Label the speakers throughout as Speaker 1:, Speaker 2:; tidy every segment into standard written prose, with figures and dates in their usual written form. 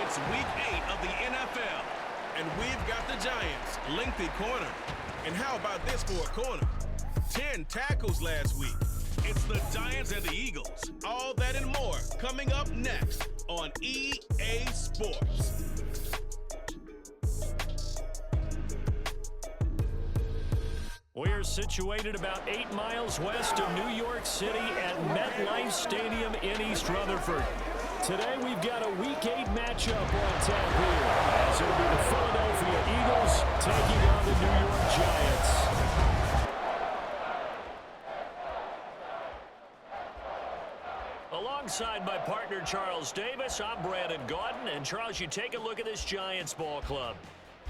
Speaker 1: It's week 8 of the NFL, and we've got the Giants' lengthy corner. And how about this for a corner? 10 tackles last week. It's the Giants and the Eagles. All that and more coming up next on EA Sports.
Speaker 2: We're situated about 8 miles west of New York City at MetLife Stadium in East Rutherford. Today we've got a Week 8 matchup on tap here, as it'll be the Philadelphia Eagles taking on the New York Giants. Alongside my partner Charles Davis, I'm Brandon Gaudin. And Charles, you take a look at this Giants ball club.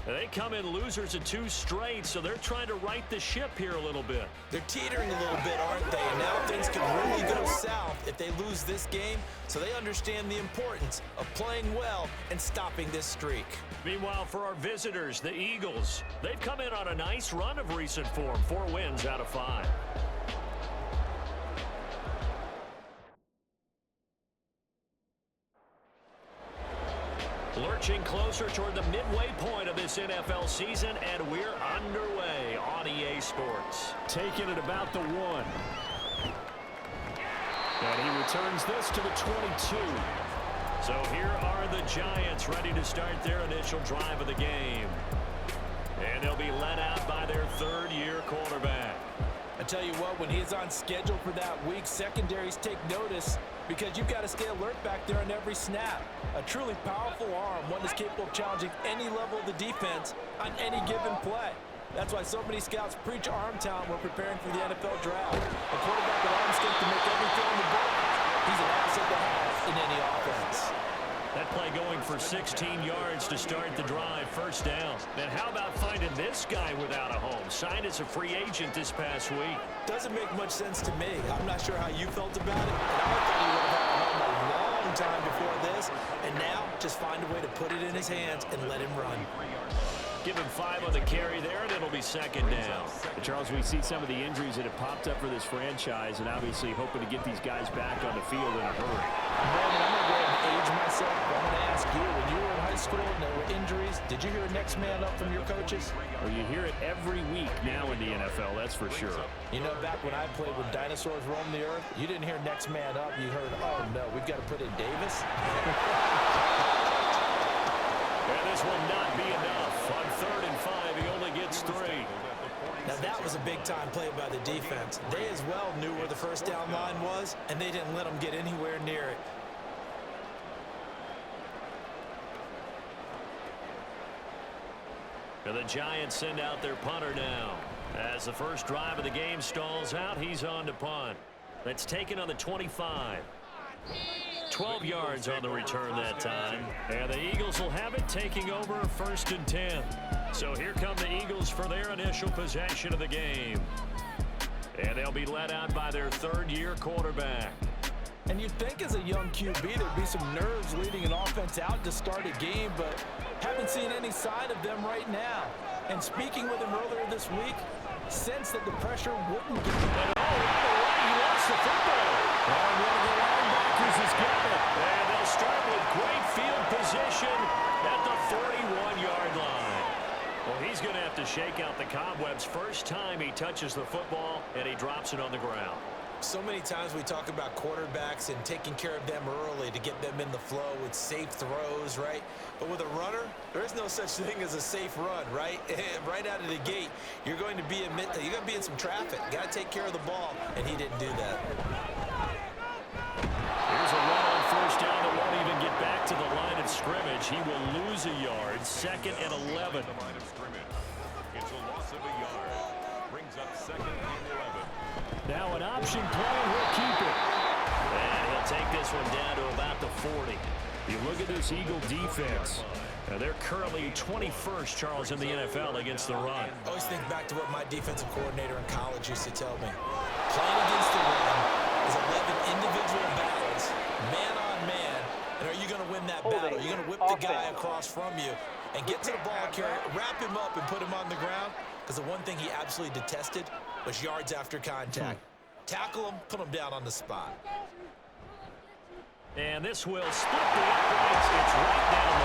Speaker 2: They come in losers of 2 straight, so they're trying to right the ship here a little bit.
Speaker 3: They're teetering a little bit, aren't they? And now things could really go south if they lose this game, so they understand the importance of playing well and stopping this streak.
Speaker 2: Meanwhile, for our visitors, the Eagles, they've come in on a nice run of recent form, 4 wins out of 5. Lurching closer toward the midway point of this NFL season, and we're underway on EA Sports. Taking it about the 1. And he returns this to the 22. So here are the Giants ready to start their initial drive of the game. And they'll be led out by their 3rd-year quarterback.
Speaker 3: I tell you what, when he's on schedule for that week, secondaries take notice because you've got to stay alert back there on every snap. A truly powerful arm, one that's capable of challenging any level of the defense on any given play. That's why so many scouts preach arm talent when preparing for the NFL draft. A quarterback with arm strength to make everything on the board. He's an asset to have in any offense.
Speaker 2: That play going for 16 yards to start the drive, 1st down. And how about finding this guy without a home? Signed as a free agent this past week.
Speaker 3: Doesn't make much sense to me. I'm not sure how you felt about it, but I thought he would have had a home a long time before this. And now, just find a way to put it in his hands and let him run.
Speaker 2: Give him 5 on the carry there, and it'll be 2nd down.
Speaker 4: Charles, we see some of the injuries that have popped up for this franchise, and obviously hoping to get these guys back on the field in a hurry.
Speaker 3: Brandon, I'm going to go ahead and age myself. I'm going to ask you, when you were in high school and there were injuries, did you hear next man up from your coaches?
Speaker 4: Well, you hear it every week now in the NFL, that's for sure.
Speaker 3: You know, back when I played when dinosaurs roamed the earth, you didn't hear next man up. You heard, oh, no, we've got to put in Davis.
Speaker 2: And this will not be enough. On 3rd and 5, he only gets 3.
Speaker 3: Now that was a big-time play by the defense. They as well knew where the 1st down line was, and they didn't let them get anywhere near it.
Speaker 2: And the Giants send out their punter now. As the first drive of the game stalls out, he's on to punt. That's taken on the 25. 12 yards on the return that time. And the Eagles will have it, taking over 1st and 10. So here come the Eagles for their initial possession of the game. And they'll be led out by their 3rd-year quarterback.
Speaker 3: And you'd think as a young QB there'd be some nerves leading an offense out to start a game, but haven't seen any sign of them right now. And speaking with him earlier this week, sensed that the pressure wouldn't get him.
Speaker 2: And he lost the football. And one of the linebackers has got it. And they'll start with great field position at the 41-yard line. Well, he's going to have to shake out the cobwebs first time he touches the football, and he drops it on the ground.
Speaker 3: So many times we talk about quarterbacks and taking care of them early to get them in the flow with safe throws, right? But with a runner, there is no such thing as a safe run, right? Right out of the gate, you're going to be in some traffic. Got to take care of the ball, and he didn't do that.
Speaker 2: Here's a run on 1st down that won't even get back to the line of scrimmage. He will lose a yard. 2nd and 11.
Speaker 5: It's a loss of a yard. Brings up 2nd and 11.
Speaker 2: Now an option play, and he'll keep it. And he'll take this one down to about the 40.
Speaker 4: You look at this Eagle defense.
Speaker 2: Now they're currently 21st, Charles, in the NFL against the run.
Speaker 3: I always think back to what my defensive coordinator in college used to tell me. Playing against the run is 11 individual battles, man on man. And are you going to win that battle? Are you going to whip the guy across from you and get to the ball carrier, wrap him up, and put him on the ground? Because the one thing he absolutely detested was yards after contact. Tackle him, put him down on the spot.
Speaker 2: And this will split the uprights. It's right down the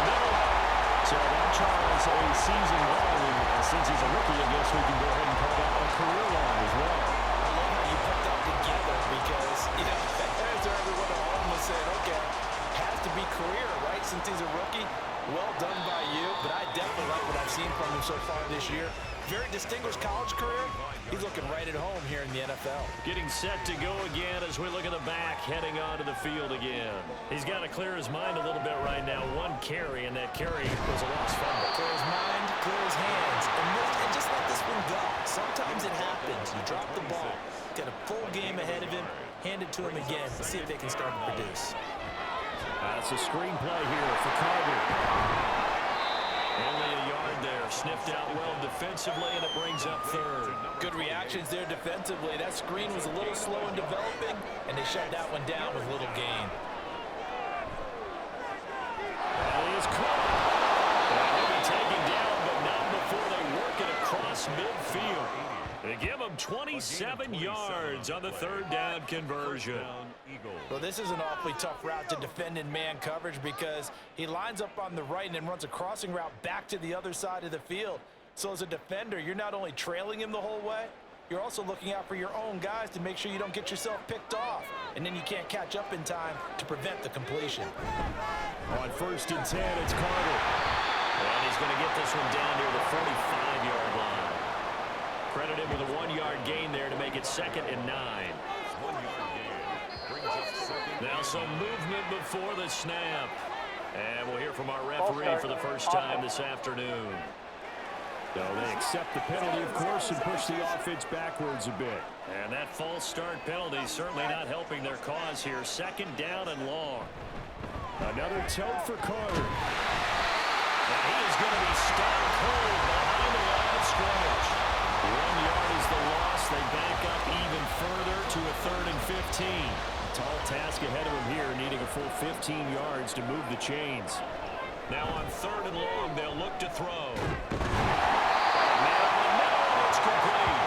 Speaker 4: is a season long, and since he's a rookie, I guess we can go ahead and call that a career long as well.
Speaker 3: I love how you put that together because, fans or everyone at home was saying, okay, has to be career, right, since he's a rookie. Well done by you, but I definitely like what I've seen from him so far this year. Very distinguished college career. He's looking right at home here in the NFL.
Speaker 2: Getting set to go again as we look at the back, heading onto the field again. He's got to clear his mind a little bit right now. One carry, and that carry was a lost fumble.
Speaker 3: Clear his mind, clear his hands, and just let this one go. Sometimes it happens. You drop the ball, get a full game ahead of him, hand it to him again, and see if they can start to produce.
Speaker 4: That's a screen play here for Carter.
Speaker 2: Only a yard there. Sniffed out well defensively, and it brings up third.
Speaker 3: Good reactions there defensively. That screen was a little slow in developing, and they shut that one down with little gain.
Speaker 2: That is caught. He'll be taken down, but not before they work it across midfield. They give him 27 yards on the third down conversion.
Speaker 3: Well, this is an awfully tough route to defend in man coverage because he lines up on the right and then runs a crossing route back to the other side of the field. So as a defender, you're not only trailing him the whole way, you're also looking out for your own guys to make sure you don't get yourself picked off. And then you can't catch up in time to prevent the completion.
Speaker 4: On 1st and 10, it's Carter.
Speaker 2: And he's going to get this one down near the 45-yard line. Credit him with a 1-yard gain there to make it 2nd and 9.
Speaker 5: 1-yard gain. Brings up 2nd.
Speaker 2: Now some movement before the snap. And we'll hear from our referee for the first time this afternoon.
Speaker 4: So they accept the penalty, of course, and push the offense backwards a bit.
Speaker 2: And that false start penalty certainly not helping their cause here. 2nd down and long.
Speaker 4: Another tote for Carter.
Speaker 2: And he is going to be stopped cold behind the line of scrimmage. 1 yard is the loss. They back up even further to a 3rd and 15.
Speaker 4: Tall task ahead of him here, needing a full 15 yards to move the chains.
Speaker 2: Now on 3rd and long, they'll look to throw. Now in the middle, it's complete.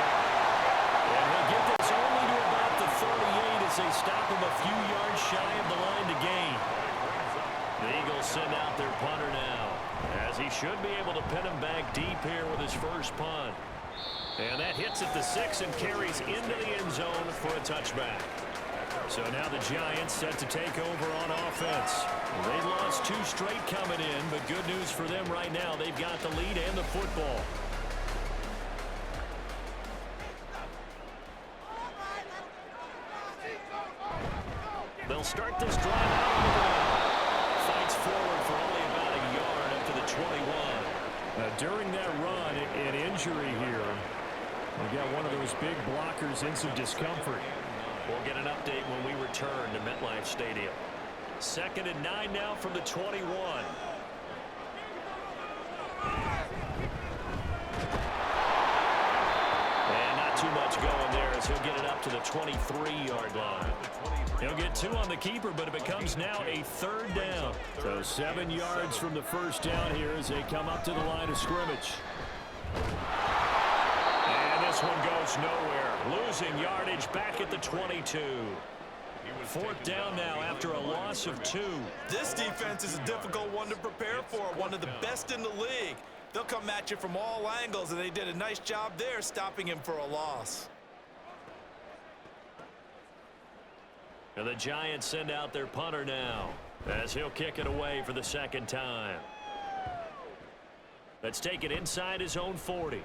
Speaker 2: And he'll get this only to about the 38 as they stop him a few yards shy of the line to gain. The Eagles send out their punter now, as he should be able to pin him back deep here with his first punt. And that hits at the 6 and carries into the end zone for a touchback. So now the Giants set to take over on offense. They lost 2 straight coming in, but good news for them right now. They've got the lead and the football. They'll start this drive out on the ground. Fights forward for only about a yard up to the 21.
Speaker 4: During that run, an injury here. We got one of those big blockers in some discomfort.
Speaker 2: We'll get an update when we return to MetLife Stadium. 2nd and 9 now from the 21. And not too much going there as he'll get it up to the 23-yard line. He'll get 2 on the keeper, but it becomes now a 3rd down.
Speaker 4: So 7 yards from the first down here as they come up to the line of scrimmage.
Speaker 2: And this one goes nowhere. Losing yardage back at the 22. 4th down now after a loss of 2.
Speaker 3: This defense is a difficult one to prepare for, one of the best in the league. They'll come at you from all angles, and they did a nice job there stopping him for a loss.
Speaker 2: And the Giants send out their punter now as he'll kick it away for the 2nd time. Let's take it inside his own 40.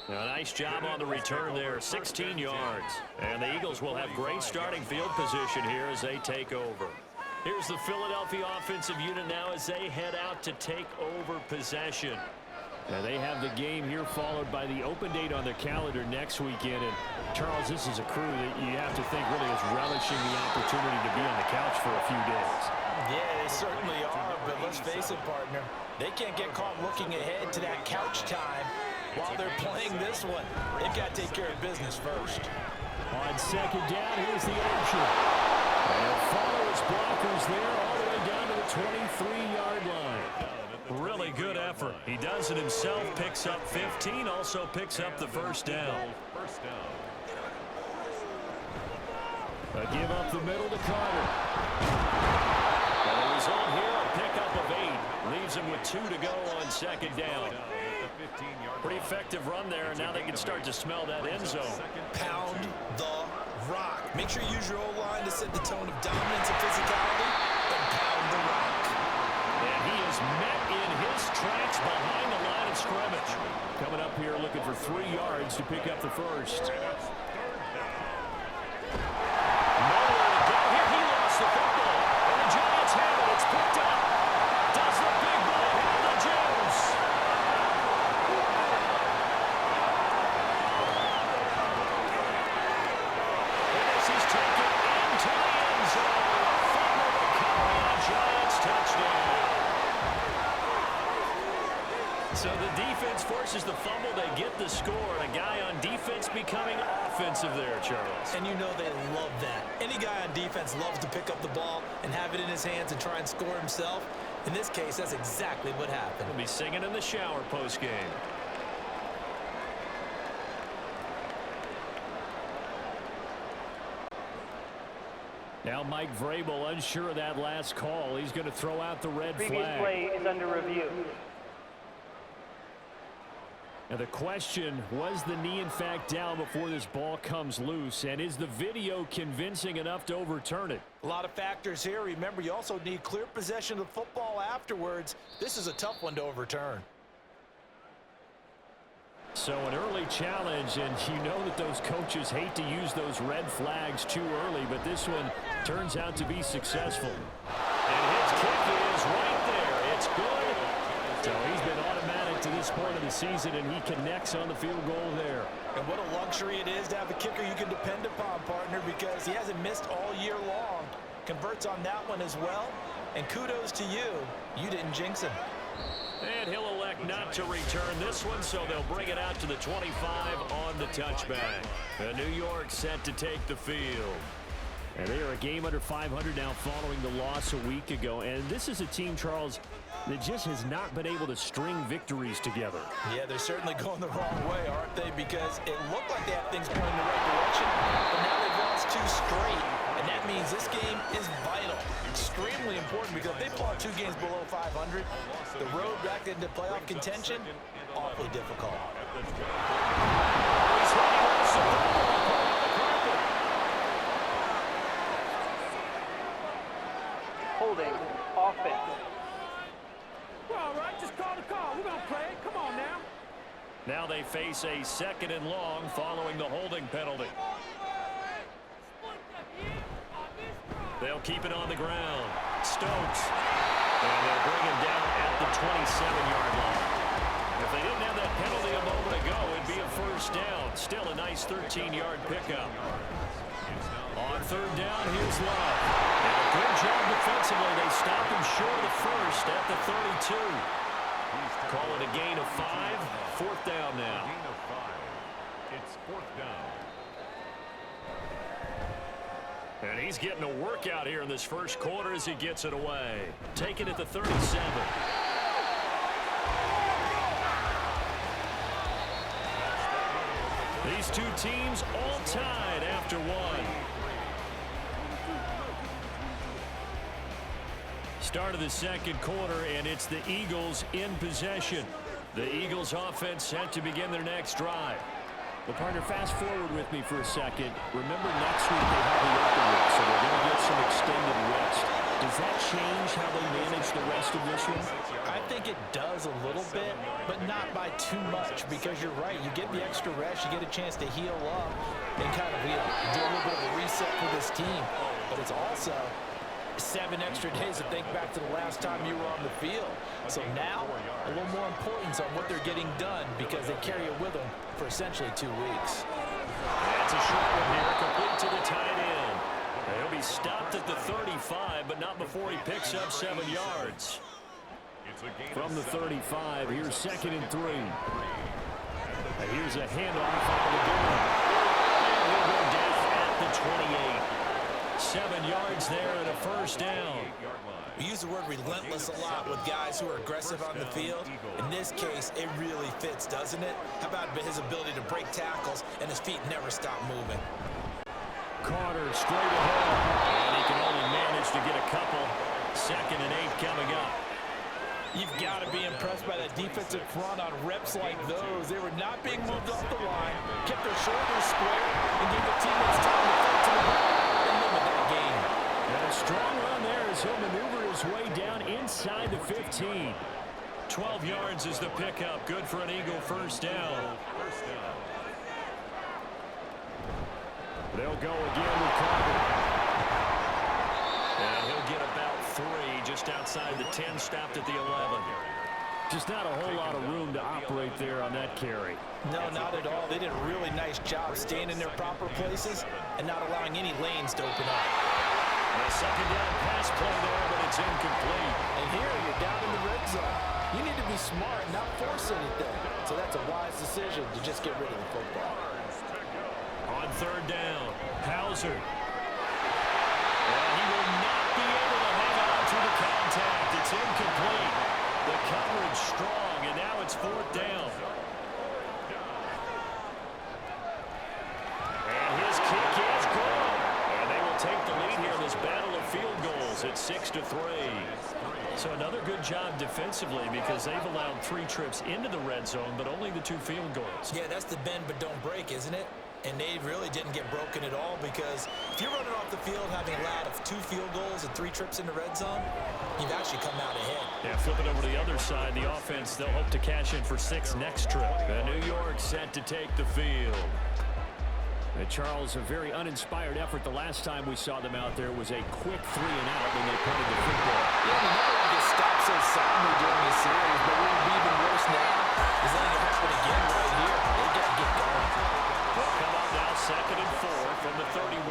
Speaker 2: Now, a nice job on the return there, 16 yards. And the Eagles will have great starting field position here as they take over. Here's the Philadelphia offensive unit now as they head out to take over possession.
Speaker 4: Now they have the game here followed by the open date on their calendar next weekend. And Charles, this is a crew that you have to think really is relishing the opportunity to be on the couch for a few days.
Speaker 3: Yeah, they certainly are, but let's face it, partner. They can't get caught looking ahead to that couch time while they're playing this one. They've got to take care of business first.
Speaker 4: On 2nd down, here's the Archer. And follows blockers there all the way down to the 23-yard line.
Speaker 2: Really good effort. He does it himself, picks up 15, also picks up the first down.
Speaker 4: A give up the middle to Carter.
Speaker 2: And the result here, a pickup of 8. Leaves him with 2 to go on second down. Pretty effective run there, and now they can start to smell that end zone.
Speaker 3: Pound the rock. Make sure you use your O-line to set the tone of dominance and physicality, and pound the rock.
Speaker 2: And he is met in his tracks behind the line of scrimmage.
Speaker 4: Coming up here looking for 3 yards to pick up the first.
Speaker 2: Nowhere to go. Here he lost the football. And the Giants have it. It's picked up. Does the big boy have the juice? And as he's taken into the end zone, fumble recovery and a Giants touchdown. So the defense forces the fumble. They get the score. And a guy on defense becoming offensive there, Charles.
Speaker 3: And you know they love that. Any guy on defense loves to pick up the ball and have it in his hands and try and score himself. In this case, that's exactly what happened.
Speaker 2: He'll be singing in the shower post-game.
Speaker 4: Now Mike Vrabel unsure of that last call. He's going to throw out the red
Speaker 6: Previous
Speaker 4: flag.
Speaker 6: play is under review.
Speaker 4: Now the question, was the knee in fact down before this ball comes loose? And is the video convincing enough to overturn it?
Speaker 3: A lot of factors here. Remember, you also need clear possession of the football afterwards. This is a tough one to overturn.
Speaker 4: So an early challenge, and you know that those coaches hate to use those red flags too early, but this one turns out to be successful.
Speaker 2: And his kick is right there. It's good.
Speaker 4: So he's been automatic to this point of the season, and he connects on the field goal there.
Speaker 3: And what a luxury it is to have a kicker you can depend upon, partner, because he hasn't missed all year long. Converts on that one as well. And kudos to you. You didn't jinx him.
Speaker 2: And he'll elect not to return this one, so they'll bring it out to the 25 on the touchback. New York set to take the field.
Speaker 4: And they are a game under 500 now following the loss a week ago. And this is a team, Charles, that just has not been able to string victories together.
Speaker 3: Yeah, they're certainly going the wrong way, aren't they? Because it looked like they had things going in the right direction, but now they've lost 2 straight. And that means this game is vital, extremely important, because if they fall 2 games below 500, the road back into playoff contention, awfully difficult.
Speaker 6: Holding offense.
Speaker 7: All right, just call the call. We're going to play it. Come on now.
Speaker 2: Now they face a 2nd and long following the holding penalty. They'll keep it on the ground. Stokes. And they'll bring him down at the 27-yard line. If they didn't have that penalty a moment ago, it'd be a first down. Still a nice 13-yard pickup. On 3rd down, here's Love. And a good job defensively. They stop him short of the first at the 32. Call it a gain of 5. 4th down now.
Speaker 5: Gain of 5. It's 4th down.
Speaker 2: And he's getting a workout here in this first quarter as he gets it away. Taken at the 37. These 2 teams all tied after 1. Start of the 2nd quarter, and it's the Eagles in possession. The Eagles offense set to begin their next drive.
Speaker 4: Well, partner, fast forward with me for a second. Remember, next week they have the open week, so they're going to get some extended rest. Does that change how they manage the rest of this one?
Speaker 3: I think it does a little bit, but not by too much, because you're right. You get the extra rest, you get a chance to heal up and kind of do a little bit of a reset for this team. But it's also 7 extra days to think back to the last time you were on the field. So now, a little more importance on what they're getting done, because they carry it with them for essentially 2 weeks.
Speaker 2: That's a short one here, complete to the tight end. He'll be stopped at the 35, but not before he picks up 7 yards.
Speaker 4: From the 35, here's 2nd and 3. And here's a handoff out of the game.
Speaker 2: And he'll go down at the 28. 7 yards there and a first down.
Speaker 3: We use the word relentless a lot with guys who are aggressive on the field. In this case, it really fits, doesn't it? How about his ability to break tackles and his feet never stop moving?
Speaker 4: Carter straight ahead.
Speaker 2: And he can only manage to get a couple. 2nd and 8 coming up.
Speaker 3: You've got to be impressed by that defensive front on reps like those. They were not being moved off the line, kept their shoulders square, and gave their teammates time to fight to the ball and limit that game.
Speaker 4: And a strong run there as he'll maneuver his way down inside the 15.
Speaker 2: 12 yards is the pickup. Good for an Eagle first down.
Speaker 4: They'll go again with Carter.
Speaker 2: And he'll get about 3 just outside the 10, stopped at the 11.
Speaker 4: Just not a whole lot of room to operate there on that carry.
Speaker 3: No, not at all. They did a really nice job staying in their proper places and not allowing any lanes to open up.
Speaker 2: A second down pass play there, but it's incomplete.
Speaker 3: And here you're down in the red zone. You need to be smart and not force anything. So that's a wise decision to just get rid of the football.
Speaker 2: On third down, Hauser. And he will not be able to hang on to the contact. It's incomplete. The coverage strong, and now it's fourth down. And his kick is good. And they will take the lead here in this battle of field goals at 6-3. So another good job defensively because they've allowed 3 trips into the red zone, but only the 2 field goals.
Speaker 3: Yeah, that's the bend but don't break, isn't it? And they really didn't get broken at all because if you're running off the field having allowed 2 field goals and 3 trips in the red zone, you've actually come out ahead.
Speaker 2: Yeah, flip it over to the other side. The offense, they'll hope to cash in for 6 next trip. And New York set to take the field.
Speaker 4: And Charles, a very uninspired effort. The last time we saw them out there was a quick 3-and-out when they punted the football.
Speaker 3: Yeah, we never want to get stopped so soundly during this series, but what would be even worse now is letting it happen again right here. They got to get going.
Speaker 2: They'll come up now 2nd and 4 from the 31.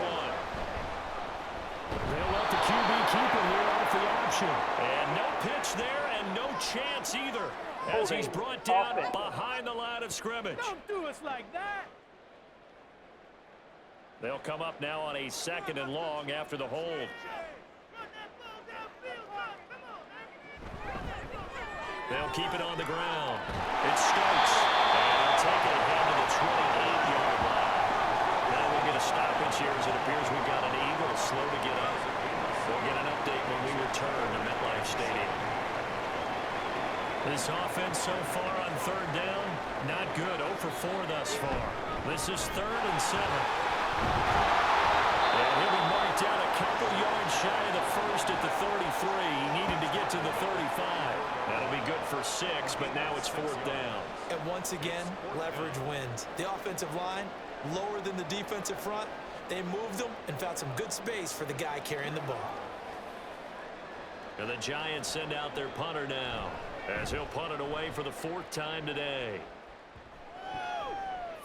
Speaker 4: They'll let the QB keep him here off the option.
Speaker 2: And no pitch there and no chance either as he's brought down behind the line of scrimmage.
Speaker 7: Don't do us like that.
Speaker 2: They'll come up now on a 2nd and long after the hold. They'll keep it on the ground. It's Stokes. And they'll take it ahead to the 28-yard line. Now we'll get a stoppage here as it appears we've got an Eagle slow to get up. We'll get an update when we return to MetLife Stadium. This offense so far on third down, not good. 0 for 4 thus far. This is 3rd and 7. And he'll be marked down a couple yards shy of the first at the 33. He needed to get to the 35. That'll be good for 6, but now it's 4th down.
Speaker 3: And once again, leverage wins. The offensive line, lower than the defensive front. They moved them and found some good space for the guy carrying the ball.
Speaker 2: And the Giants send out their punter now as he'll punt it away for the 4th time today.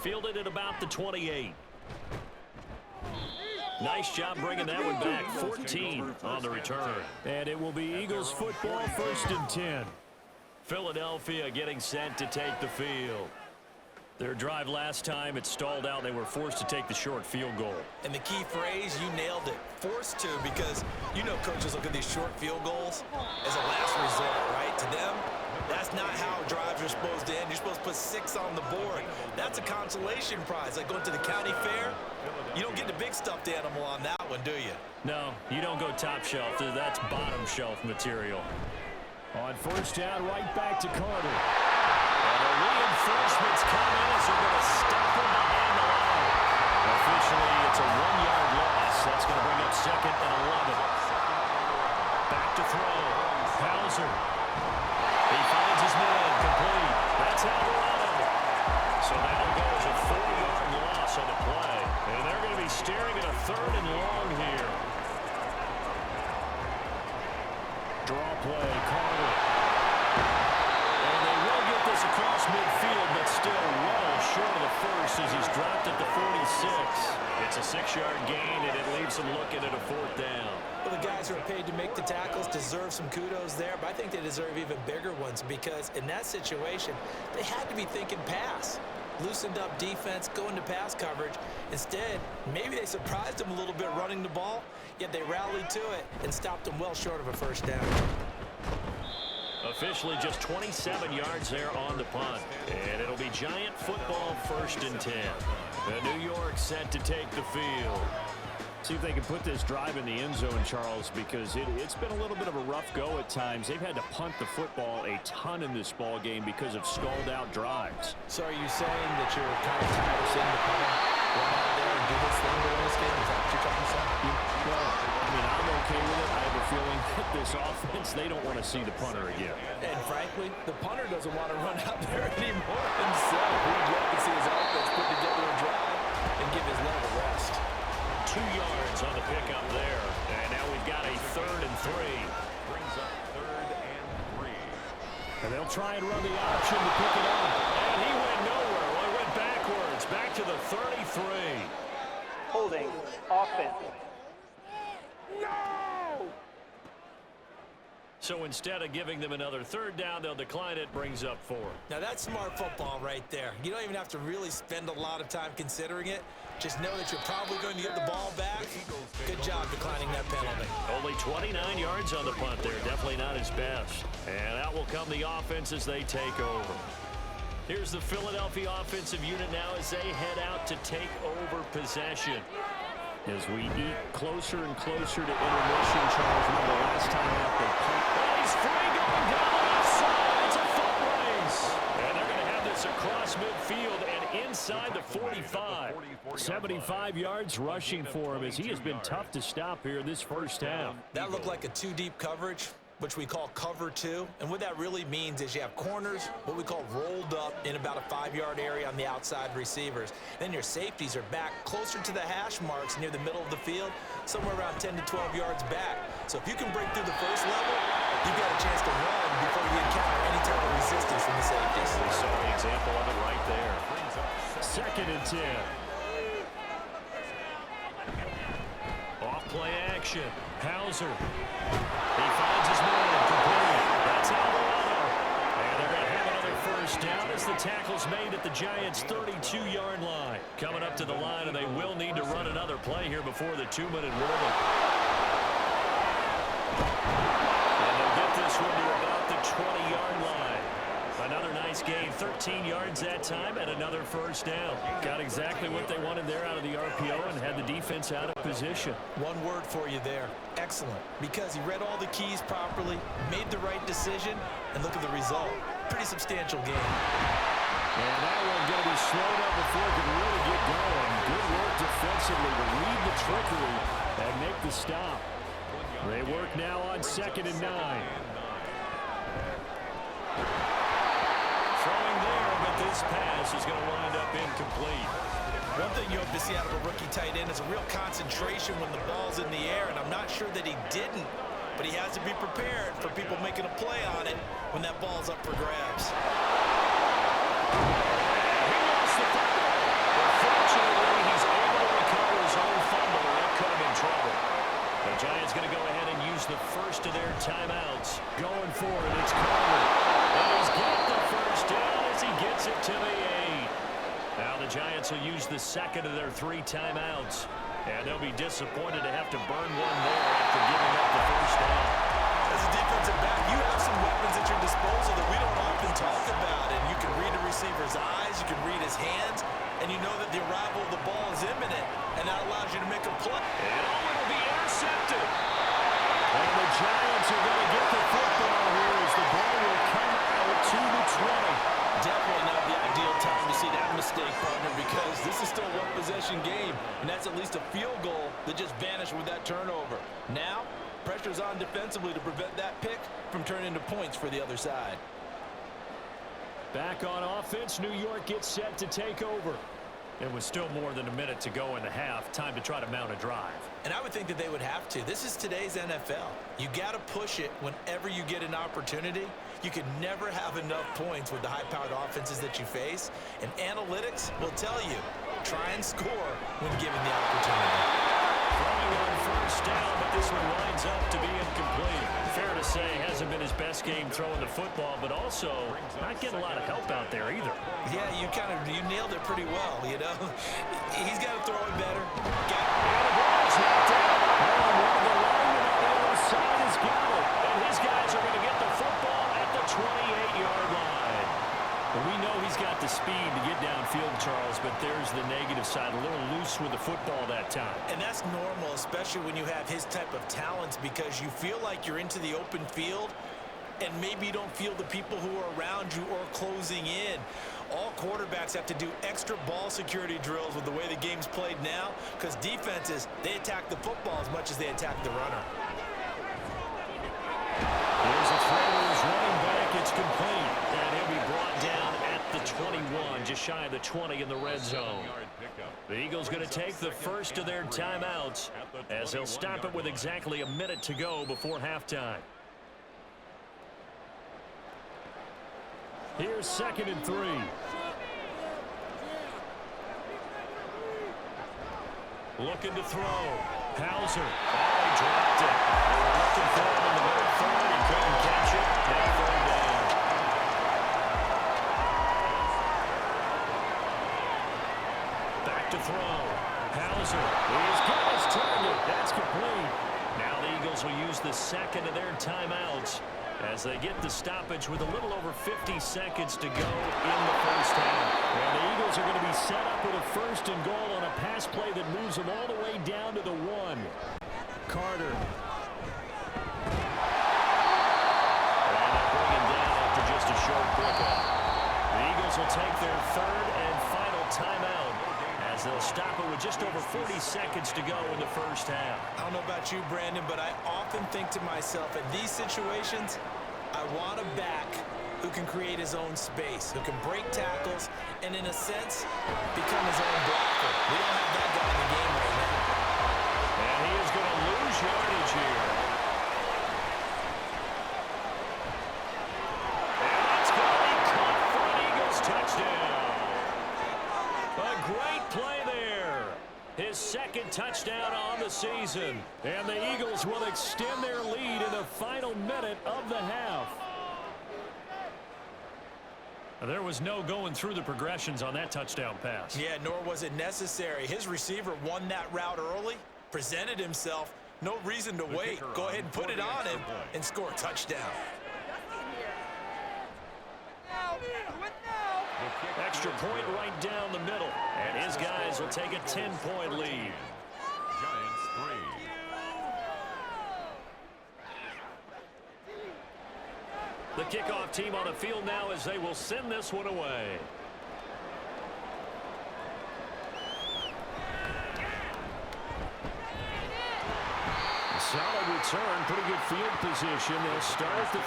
Speaker 2: Fielded at about the 28. Nice job bringing that one back. 14 on the return.
Speaker 4: And it will be Eagles football, 1st and 10.
Speaker 2: Philadelphia getting set to take the field. Their drive last time, it stalled out. They were forced to take the short field goal.
Speaker 3: And the key phrase, you nailed it. Forced to, because you know coaches look at these short field goals as a last resort, right? To them, that's not how drives are supposed to end. You're supposed to put 6 on the board. That's a consolation prize. Like going to the county fair, you don't get the big stuffed animal on that one, do you?
Speaker 2: No, you don't go top shelf. That's bottom shelf material.
Speaker 4: On 1st down, right back to Carter.
Speaker 2: And the reinforcements come in as they're going to stop him behind the line. Officially, it's a 1-yard loss. That's going to bring up 2nd and 11. Back to throw. Hauser. He finds his man. Complete. That's Alvarado. So that'll go as a 4-yard loss on the play. And they're going to be staring at a 3rd and long here.
Speaker 4: Draw play, Carter.
Speaker 2: And they will get this across midfield, but still well short of the first as he's dropped at the 46. It's a 6-yard gain, and it leaves him looking at a 4th down.
Speaker 3: Well, the guys who are paid to make the tackles deserve some kudos there, but I think they deserve even bigger ones because in that situation, they had to be thinking pass. Loosened up defense, going to pass coverage. Instead, maybe they surprised them a little bit running the ball, yet they rallied to it and stopped them well short of a 1st down.
Speaker 2: Officially just 27 yards there on the punt. And it'll be Giant football 1st and 10. And New York set to take the field.
Speaker 4: See if they can put this drive in the end zone, Charles, because it's been a little bit of a rough go at times. They've had to punt the football a ton in this ball game because of stalled-out drives.
Speaker 3: So are you saying that you're kind of tired of seeing the punter run out there and do this thing during this game? Is that what you're trying to say?
Speaker 4: Well, I mean, I'm okay with it. I have a feeling that this offense, they don't want to see the punter again.
Speaker 3: And frankly, the punter doesn't want to run out there anymore himself. We'd love to see his offense put together a drive and give his leg a rest.
Speaker 2: 2 yards on the pickup there. And now we've got a 3rd and 3.
Speaker 5: Brings up 3rd and 3.
Speaker 4: And they'll try and run the option to pick it up.
Speaker 2: And he went nowhere. Well, he went backwards. Back to the 33.
Speaker 6: Holding offense.
Speaker 2: So instead of giving them another 3rd down, they'll decline it. Brings up 4.
Speaker 3: Now that's smart football right there. You don't even have to really spend a lot of time considering it. Just know that you're probably going to get the ball back. Good job declining that penalty.
Speaker 2: Only 29 yards on the punt there. Definitely not his best. And out will come the offense as they take over. Here's the Philadelphia offensive unit now as they head out to take over possession.
Speaker 4: As we eat closer and closer to intermission, Charles, remember last time out they pumped.
Speaker 2: He's free going down the left side. It's a foot race. And they're going to have this across midfield and inside the 45.
Speaker 4: 75 yards rushing for him as he has been tough to stop here this first half.
Speaker 3: That looked like a 2-deep coverage, which we call cover 2. And what that really means is you have corners, what we call rolled up in about a 5-yard area on the outside receivers. Then your safeties are back closer to the hash marks near the middle of the field, somewhere around 10 to 12 yards back. So if you can break through the first level, you've got a chance to run before you encounter any type of resistance from the safeties.
Speaker 2: We saw the example of it right there.
Speaker 4: 2nd and 10.
Speaker 2: Off play action. Hauser. He finds his man. Complete. That's Alvarado. And they're going to have another first down as the tackle's made at the Giants' 32-yard line. Coming up to the line, and they will need to run another play here before the 2-minute warning. And they'll get this one to about the 20-yard line. Another nice gain, 13 yards that time, and another first down. Got exactly what they wanted there out of the RPO and had the defense out of position.
Speaker 3: One word for you there, excellent, because he read all the keys properly, made the right decision, and look at the result. Pretty substantial game.
Speaker 4: And that one going to be slowed up before it can really get going. Good work defensively to read the trickery and make the stop. They work now on 2nd and 9.
Speaker 2: Throwing there, but this pass is going to wind up incomplete.
Speaker 3: One thing you hope to see out of a rookie tight end is a real concentration when the ball's in the air, and I'm not sure that he didn't, but he has to be prepared for people making a play on it when that ball's up for grabs.
Speaker 2: He lost the fumble. Unfortunately, he's able to recover his own fumble. That could have been trouble. The Giants going to go ahead and use the first of their timeouts. Going for it, it's Carter. And he's got the first down as he gets it to the 8. Now the Giants will use the second of their 3 timeouts. And they'll be disappointed to have to burn one more after giving up the first down.
Speaker 3: As a defensive back, you have some weapons at your disposal that we don't often talk about. And you can read a receiver's eyes, you can read his hands, and you know that the arrival of the ball is imminent, and that allows you to make a play.
Speaker 2: And it'll be intercepted.
Speaker 4: And the Giants are going to get the football here as the ball will come out to the 20.
Speaker 3: Definitely not the ideal time to see that mistake, partner, because this is still a one-possession game, and that's at least a field goal that just vanished with that turnover. Now, pressure's on defensively to prevent that pick from turning into points for the other side.
Speaker 4: Back on offense, New York gets set to take over.
Speaker 2: It was still more than a minute to go in the half. Time to try to mount a drive.
Speaker 3: And I would think that they would have to. This is today's NFL. You got to push it whenever you get an opportunity. You can never have enough points with the high-powered offenses that you face. And analytics will tell you, try and score when given the opportunity.
Speaker 2: Throwing on first down, but this one winds up to be incomplete. Fair to say, hasn't been his best game throwing the football, but also not getting a lot of help out there either.
Speaker 3: Yeah, you nailed it pretty well, you know. He's got to throw it better.
Speaker 2: And the ball's knocked out.
Speaker 4: Oh, one of the linemen on the other side has got it.
Speaker 2: And his guys are going to get the football at the 28-yard line.
Speaker 4: But we know he's got
Speaker 2: got the speed to get downfield, Charles, but there's the negative side. A little loose with the football that time.
Speaker 3: And that's normal, especially when you have his type of talents, because you feel like you're into the open field and maybe you don't feel the people who are around you or closing in. All quarterbacks have to do extra ball security drills with the way the game's played now, because defenses, they attack the football as much as they attack the runner.
Speaker 2: There's a throw to his running back. It's complete. And he'll be brought down at the 21, just shy of the 20 in the red zone. The Eagles going to take the first of their timeouts as they'll stop it with exactly a minute to go before halftime. Here's 2nd and 3. Looking to throw. Hauser. Oh, he dropped it. They were looking for him in the middle third. He couldn't catch it. Now 3rd down. Back to throw. Hauser. He's got his target. That's complete. Now the Eagles will use the second of their timeouts as they get the stoppage with a little over 50 seconds to go in the first half. And the Eagles are going to be set up with a 1st and goal on a pass play that moves them all the way down to the 1. Carter. And they'll bring him down after just a short pickup. The Eagles will take their 3rd and final timeout as they'll stop it with just over 40 seconds to go in the first half.
Speaker 3: I don't know about you, Brandon, but I often think to myself, in these situations, I want a back who can create his own space, who can break tackles, and in a sense, become his own blocker. We don't have that guy in the game right now.
Speaker 2: And he is going to lose yardage here. And that's going to be caught for an Eagles touchdown. A great play there. His 2nd touchdown on the season. And the Eagles will extend their lead in the final minute of the half. There was no going through the progressions on that touchdown pass.
Speaker 3: Yeah, nor was it necessary. His receiver won that route early, presented himself. No reason to wait. Go ahead and put it on him and score a touchdown.
Speaker 2: Extra point right down the middle. And his guys will take a 10-point lead.
Speaker 5: Giants 3.
Speaker 2: The kickoff team on the field now as they will send this one away. Solid return, pretty good field position. They'll start at the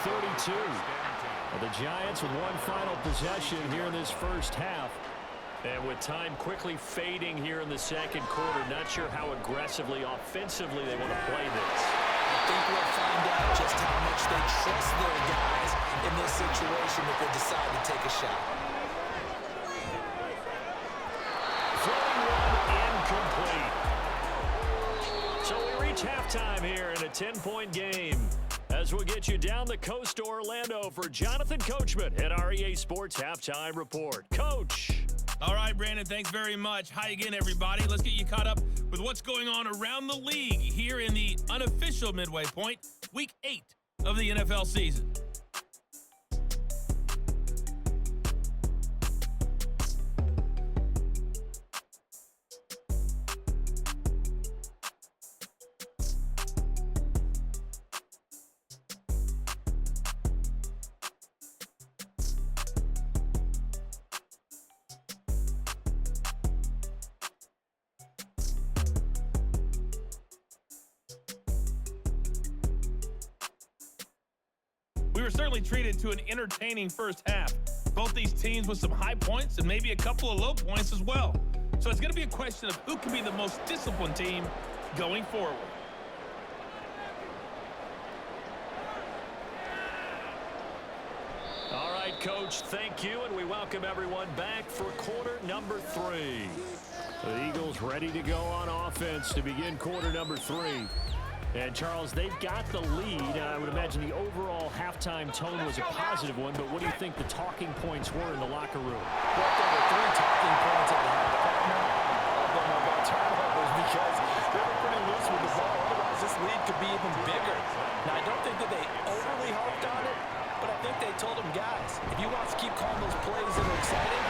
Speaker 2: 32. The Giants with one final possession here in this first half. And with time quickly fading here in the second quarter, not sure how aggressively, offensively they want to play this.
Speaker 3: I think we'll find out just how much they trust their guys in this situation if they decide to take a shot.
Speaker 2: Throwing one incomplete. So we reach halftime here in a 10-point game. As we'll get you down the coast to Orlando for Jonathan Coachman at our EA Sports Halftime Report. Coach.
Speaker 8: All right, Brandon, thanks very much. Hi again, everybody. Let's get you caught up with what's going on around the league here in the unofficial midway point, Week 8 of the NFL season. We were certainly treated to an entertaining first half. Both these teams with some high points and maybe a couple of low points as well. So it's going to be a question of who can be the most disciplined team going forward.
Speaker 2: All right, Coach, thank you, and we welcome everyone back for quarter number 3. The Eagles ready to go on offense to begin quarter number 3. And, Charles, they've got the lead. I would imagine the overall halftime tone was a positive one, but what do you think the talking points were in the locker room?
Speaker 3: Well, there were 3 talking points at the half. All of them about turnovers because they were pretty loose with the ball. Otherwise, this lead could be even bigger. Now, I don't think that they overly harped on it, but I think they told them, guys, if you want to keep calling those plays that are exciting,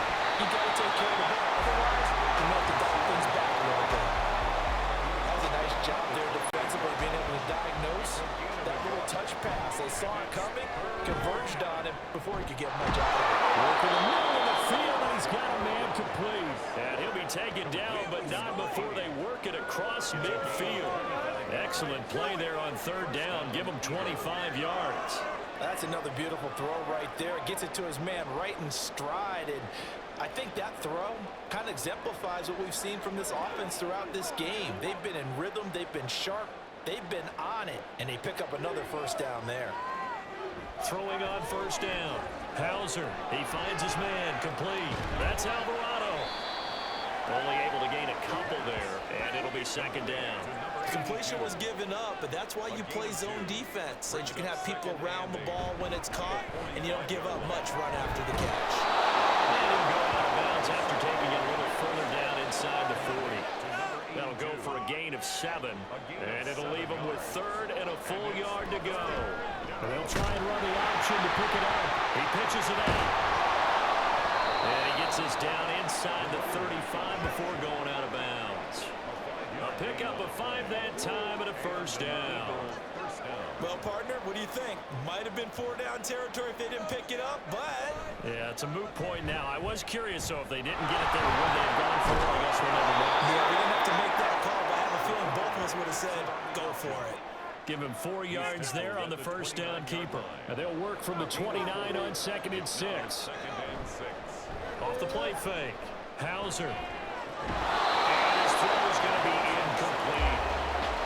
Speaker 3: converged on him before he could get much out of it.
Speaker 4: Working the middle of the field, and he's got a man complete.
Speaker 2: And he'll be taken down, but not before they work it across midfield. Excellent play there on third down. Give him 25 yards.
Speaker 3: That's another beautiful throw right there. Gets it to his man right in stride. And I think that throw kind of exemplifies what we've seen from this offense throughout this game. They've been in rhythm. They've been sharp. They've been on it. And they pick up another first down there.
Speaker 2: Throwing on first down. Hauser, he finds his man, complete. That's Alvarado. Only able to gain a couple there, and it'll be second down.
Speaker 3: Completion was given up, but that's why you play zone defense, so that you can have people around the ball when it's caught, and you don't give up much run after the catch.
Speaker 2: And he'll go out of bounds after taking it a little further down inside the 40. That'll go for a gain of 7, and it'll leave him with third and a full yard to go.
Speaker 4: They'll try and run the option to pick it up.
Speaker 2: He pitches it out. And he gets us down inside the 35 before going out of bounds. A pickup of 5 that time and a first down.
Speaker 3: Well, partner, what do you think? Might have been 4-down territory if they didn't pick it up, but...
Speaker 2: Yeah, it's a moot point now. I was curious, though, if they didn't get it there when they had gone for it. I guess we'll never know.
Speaker 3: Yeah, we didn't have to make that call, but I have a feeling both of us would have said, go for it.
Speaker 2: Give him 4 yards there on the first down keeper.
Speaker 4: And they'll work from the 29 on 2nd and 6.
Speaker 2: Off the play fake. Hauser. And his throw is going to be incomplete.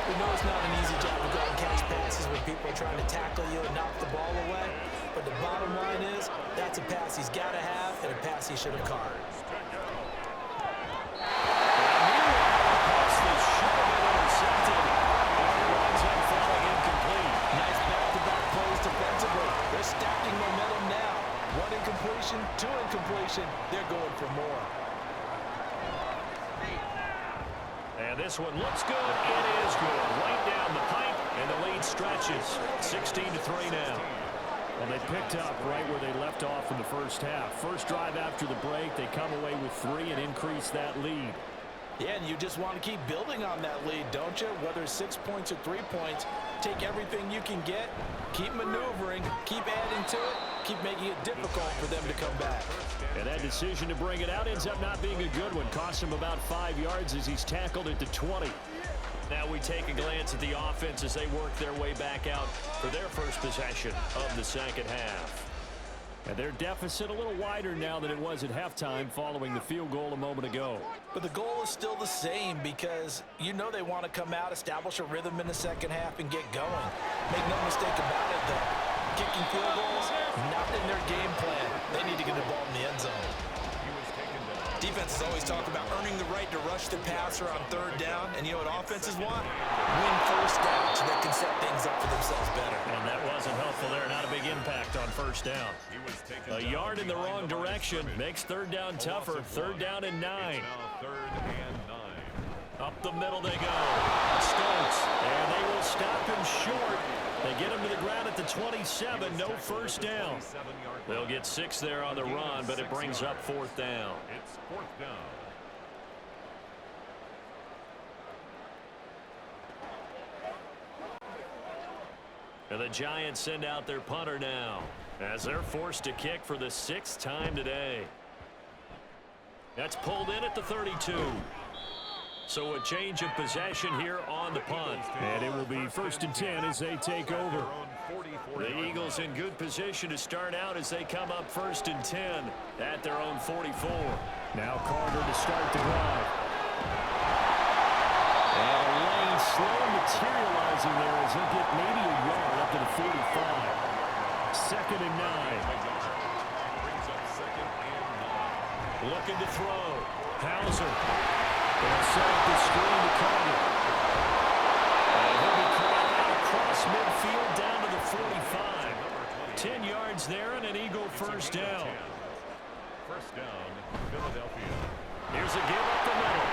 Speaker 3: We know it's not an easy job to go and catch passes when people are trying to tackle you and knock the ball away. But the bottom line is, that's a pass he's got to have and a pass he should have caught. Stacking momentum now. 1 incompletion, 2 incompletion. They're going for more.
Speaker 2: And this one looks good. It is good. Right down the pipe, and the lead stretches. 16-3 now.
Speaker 4: Well, they picked up right where they left off in the first half. First drive after the break, they come away with 3 and increase that lead.
Speaker 3: Yeah, and you just want to keep building on that lead, don't you? Whether it's 6 points or 3 points, take everything you can get, keep maneuvering, keep adding to it, keep making it difficult for them to come back.
Speaker 4: And that decision to bring it out ends up not being a good one. Cost him about 5 yards as he's tackled it to 20.
Speaker 2: Now we take a glance at the offense as they work their way back out for their first possession of the second half.
Speaker 4: And their deficit a little wider now than it was at halftime following the field goal a moment ago.
Speaker 3: But the goal is still the same because you know they want to come out, establish a rhythm in the second half, and get going. Make no mistake about it, though. Kicking field goals, not in their game plan. They need to get the ball in the end zone. Defenses always talk about earning the right to rush the passer on third down, and you know what offenses want? Win first down so they can set things up for themselves better.
Speaker 2: And that wasn't helpful there. Not a big impact on first down. A yard in the wrong direction makes third down tougher. Third down and 9. Up the middle they go. Stokes, and they will stop him short. They get him to the ground at the 27. No first down. They'll get 6 there on the run, but it brings up 4th down.
Speaker 5: It's 4th down.
Speaker 2: And the Giants send out their punter now as they're forced to kick for the 6th time today. That's pulled in at the 32. So a change of possession here on the punt.
Speaker 4: And it will be 1st and 10 as they take over.
Speaker 2: The Eagles in good position to start out as they come up 1st and 10 at their own 44.
Speaker 4: Now Carter to start the drive. And a lane slow materializing there as he'll get maybe a yard up to the 45. 2nd and 9.
Speaker 2: Looking to throw. Hauser.
Speaker 4: They'll set up the screen to Carter.
Speaker 2: And he'll be caught out across midfield down to the 45. 10 yards there and an Eagle first down.
Speaker 5: First down, Philadelphia.
Speaker 2: Here's a give up the middle.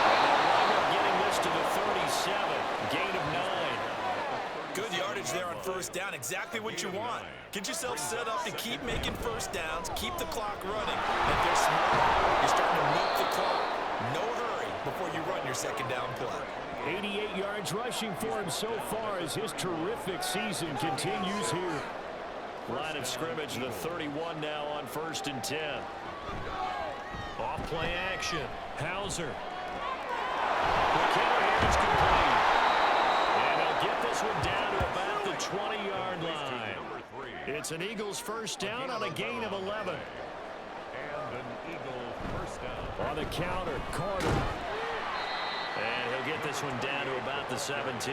Speaker 2: And they'll wind up getting this to the 37. Gain of 9.
Speaker 3: Good yardage there on first down. Exactly what you want. Get yourself set up to keep making first downs, keep the clock running. And if they're smart, you're starting to milk the clock. No hurry before you run your second down play.
Speaker 4: 88 yards rushing for him so far as his terrific season continues here.
Speaker 2: Line of scrimmage, the 31 now on 1st and 10. Off play action. Hauser. McKinnon here is complete. And he'll get this one down to about the 20-yard line. It's an Eagles first down on a gain of 11.
Speaker 5: And an Eagle first down.
Speaker 4: On the counter, Carter.
Speaker 2: And he'll get this one down to about the 17.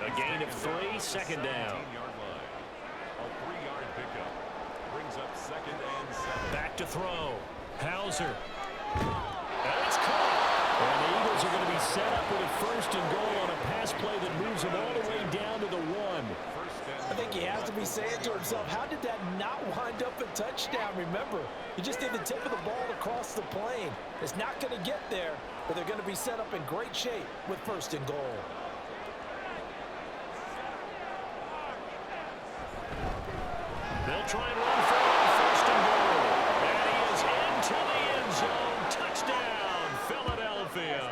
Speaker 2: A gain of 3, second down.
Speaker 5: A 3-yard pickup brings up 2nd and 7.
Speaker 2: Back to throw. Hauser. And it's caught.
Speaker 4: And the Eagles are going to be set up with a 1st and goal on a pass play that moves them all the way down to the 1.
Speaker 3: I think he has to be saying to himself, how did that not wind up a touchdown? Remember, you just need the tip of the ball across the plane. It's not going to get there, but they're going to be set up in great shape with 1st and goal.
Speaker 2: They'll try and run for it on 1st and goal. And he is into the end zone. Touchdown, Philadelphia.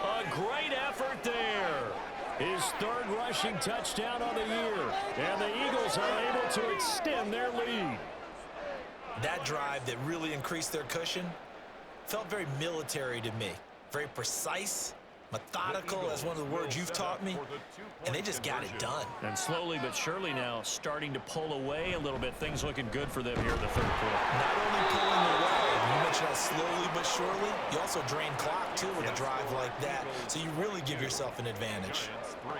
Speaker 2: A great effort there.
Speaker 4: His 3rd rushing touchdown on the year. And the Eagles are able to extend their lead.
Speaker 3: That drive that really increased their cushion felt very military to me. Very precise, methodical, as one of the words you've taught me. And they just got it done.
Speaker 2: And slowly but surely now starting to pull away a little bit. Things looking good for them here in the 3rd quarter.
Speaker 3: Not only pulling away, you mentioned how slowly but surely, you also drain clock too with a drive like that. So you really give yourself an advantage.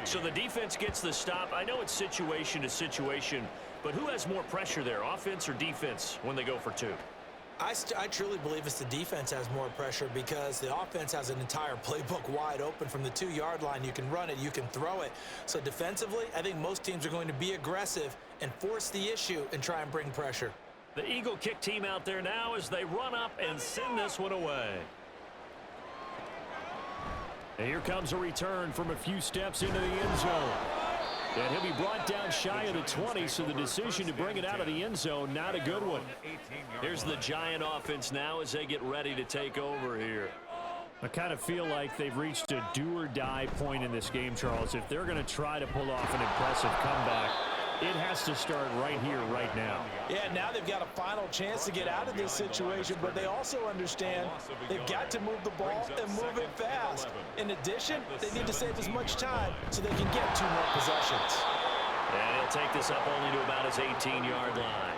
Speaker 2: So the defense gets the stop. I know it's situation to situation, but who has more pressure there, offense or defense, when they go for 2?
Speaker 3: I truly believe it's the defense has more pressure because the offense has an entire playbook wide open from the 2-yard line. You can run it, you can throw it. So defensively, I think most teams are going to be aggressive and force the issue and try and bring pressure.
Speaker 2: The Eagle kick team out there now as they run up and send this one away.
Speaker 4: And here comes a return from a few steps into the end zone. And he'll be brought down shy of the 20, so the decision to bring it out of the end zone, not a good one.
Speaker 2: Here's the Giant offense now as they get ready to take over here.
Speaker 4: I kind of feel like they've reached a do-or-die point in this game, Charles. If they're going to try to pull off an impressive comeback, it has to start right here, right now.
Speaker 3: Yeah, now they've got a final chance to get out of this situation, but they also understand they've got to move the ball and move it fast. In addition, they need to save as much time so they can get 2 more possessions.
Speaker 2: And he'll take this up only to about his 18-yard line.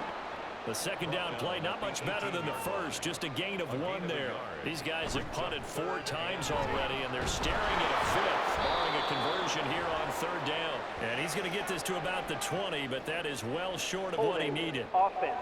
Speaker 2: The 2nd down play, not much better than the first, just a gain of 1 there. These guys have punted 4 times already, and they're staring at a 5th, barring a conversion here on 3rd down. And he's going to get this to about the 20, but that is well short of what he needed.
Speaker 6: Offense.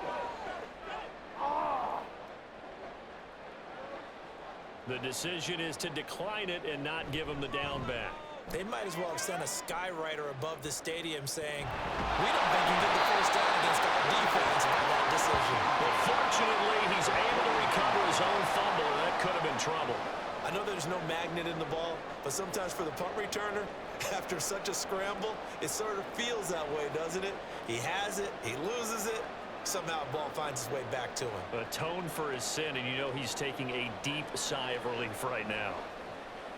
Speaker 2: The decision is to decline it and not give him the down back.
Speaker 3: They might as well have sent a skywriter above the stadium saying, we don't think you get the first down against our defense by that decision.
Speaker 2: But fortunately, he's able to recover his own fumble. That could have been trouble.
Speaker 3: I know there's no magnet in the ball, but sometimes for the punt returner, after such a scramble, it sort of feels that way, doesn't it? He has it, he loses it, somehow the ball finds its way back to him.
Speaker 2: Atone for his sin, and you know he's taking a deep sigh of relief right now.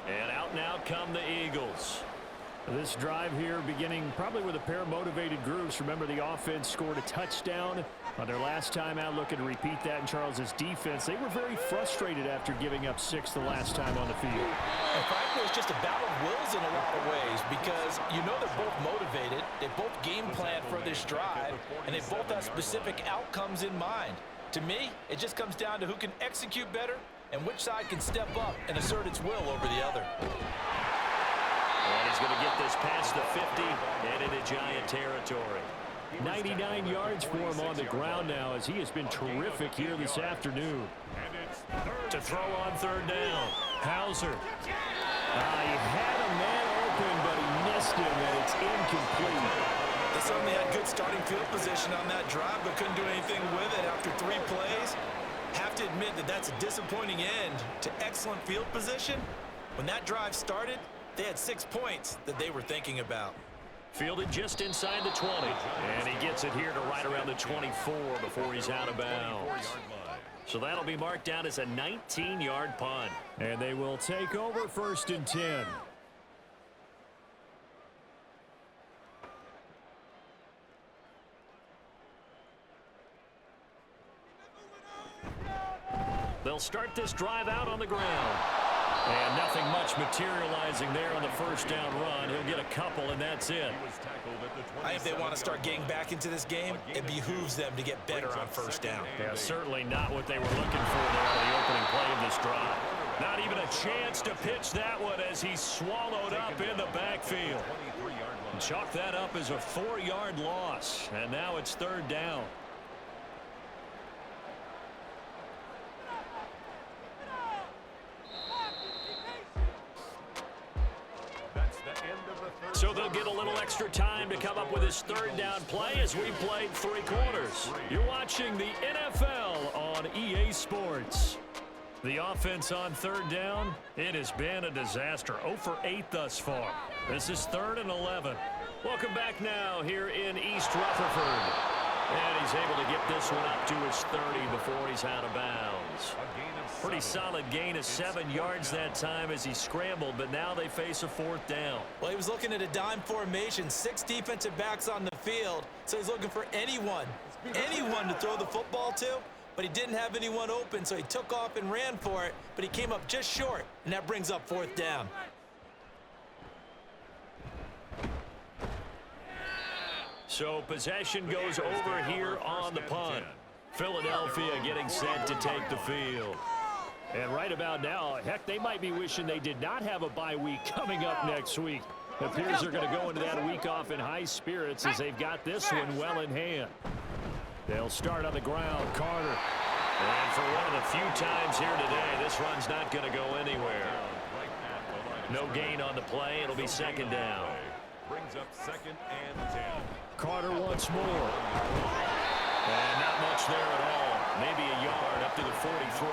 Speaker 2: And out now come the Eagles.
Speaker 4: This drive here beginning probably with a pair of motivated groups. Remember, the offense scored a touchdown on their last time out. Looking to repeat that in Charles's defense. They were very frustrated after giving up 6 the last time on the field.
Speaker 3: And frankly, it's just a battle of wills in a lot of ways because you know they're both motivated. They both game plan for this drive, and they both have specific outcomes in mind. To me, it just comes down to who can execute better and which side can step up and assert its will over the other.
Speaker 2: And he's going to get this past the 50 and into Giant territory.
Speaker 4: 99 yards for him on the ground now as he has been terrific here this afternoon.
Speaker 2: To throw on 3rd down. Hauser.
Speaker 4: He had a man open, but he missed him, and it's incomplete.
Speaker 3: They certainly had good starting field position on that drive, but couldn't do anything with it after 3 plays. Have to admit that that's a disappointing end to excellent field position. When that drive started, they had 6 points that they were thinking about.
Speaker 2: Fielded just inside the 20. And he gets it here to right around the 24 before he's out of bounds. So that'll be marked down as a 19-yard punt.
Speaker 4: And they will take over 1st and 10.
Speaker 2: They'll start this drive out on the ground. And nothing much materializing there on the first down run. He'll get a couple, and that's it.
Speaker 3: If they want to start getting back into this game, it behooves them to get better on first down.
Speaker 2: Yeah, certainly not what they were looking for there on the opening play of this drive. Not even a chance to pitch that one as he's swallowed up in the backfield. Chalk that up as a 4-yard loss, and now it's third down. So they'll get a little extra time to come up with his third down play as we played 3 quarters. You're watching the NFL on EA Sports. The offense on third down, it has been a disaster. 0 for 8 thus far. This is 3rd and 11. Welcome back now here in East Rutherford. And he's able to get this one up to his 30 before he's out of bounds. Pretty solid gain of 7 yards that time as he scrambled, but now they face a 4th down.
Speaker 3: Well, he was looking at a dime formation, 6 defensive backs on the field, so he's looking for anyone to throw the football to, but he didn't have anyone open, so he took off and ran for it, but he came up just short, and that brings up 4th down.
Speaker 2: So possession goes over here on the punt. Philadelphia getting set to take the field.
Speaker 4: And right about now, heck, they might be wishing they did not have a bye week coming up next week. It appears they're going to go into that week off in high spirits as they've got this one well in hand. They'll start on the ground. Carter.
Speaker 2: And for one of the few times here today, this run's not going to go anywhere. No gain on the play. It'll be 2nd down.
Speaker 5: Brings up 2nd and 10.
Speaker 4: Carter once more.
Speaker 2: And not much there at all. Maybe a yard up to the 43.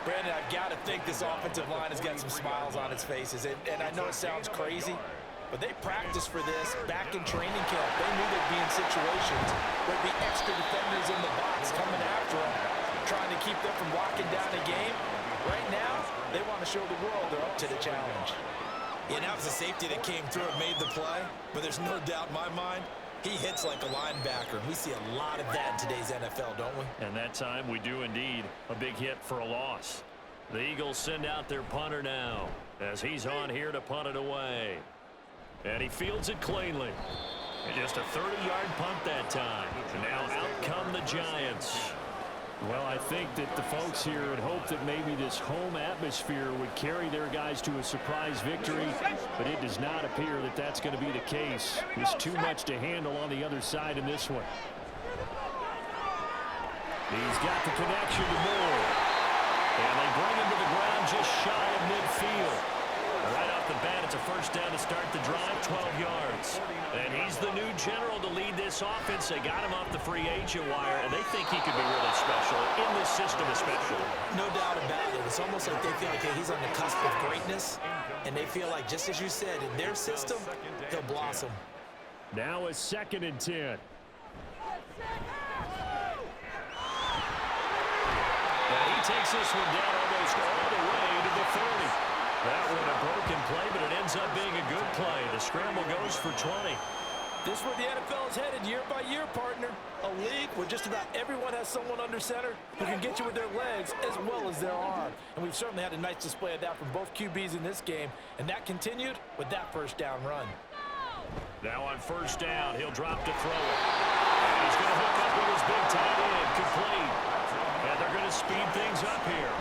Speaker 3: Brandon, I've got to think this offensive line has got some smiles on its faces. And I know it sounds crazy, but they practiced for this back in training camp. They knew they'd be in situations where there'd be extra defenders in the box coming after them, trying to keep them from locking down a game. Right now, they want to show the world they're up to the challenge. Yeah, that was a safety that came through and made the play, but there's no doubt in my mind, he hits like a linebacker. We see a lot of that in today's NFL, don't we?
Speaker 2: And that time we do indeed. A big hit for a loss. The Eagles send out their punter now as he's on here to punt it away. And he fields it cleanly. And just a 30-yard punt that time. And now out come the Giants.
Speaker 4: Well, I think that the folks here had hoped that maybe this home atmosphere would carry their guys to a surprise victory, but it does not appear that that's going to be the case. There's too much to handle on the other side in this one. He's got the connection to Moore. And they bring him to the ground just shy of midfield. Right off the bat, it's a 1st down to start the drive, 12 yards. And he's the new general to lead this offense. They got him off the free agent wire, and they think he could be really special, in this system especially.
Speaker 3: No doubt about it. It's almost like they feel like he's on the cusp of greatness, and they feel like, just as you said, in their system, he'll blossom.
Speaker 4: Now it's 2nd and 10.
Speaker 2: And he takes this one down almost all the way to the 30. That one a broken play, but it ends up being a good play. The scramble goes for 20.
Speaker 3: This is where the NFL is headed year by year, partner. A league where just about everyone has someone under center who can get you with their legs as well as their arm. And we've certainly had a nice display of that from both QBs in this game. And that continued with that 1st down run.
Speaker 2: Now on 1st down, he'll drop to throw it. And he's going to hook up with his big tight end, complete. And they're going to speed things up here.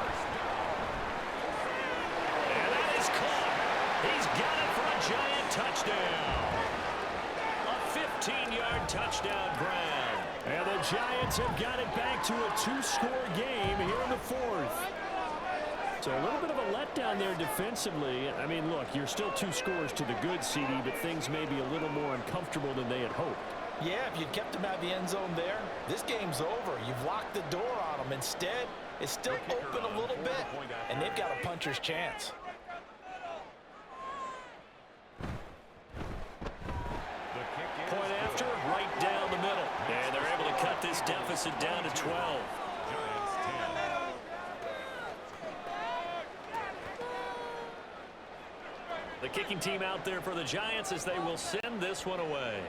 Speaker 2: He's got it for a Giant touchdown. A 15-yard touchdown grab.
Speaker 4: And the Giants have got it back to a 2-score game here in the 4th. So a little bit of a letdown there defensively. I mean, look, you're still 2 scores to the good, CD, but things may be a little more uncomfortable than they had hoped.
Speaker 3: Yeah, if you'd kept them out of the end zone there, this game's over. You've locked the door on them. Instead, it's still open a little bit, and they've got a puncher's chance.
Speaker 2: Point after, right down the middle. And they're able to cut this deficit down to 12. The kicking team out there for the Giants as they will send this one away.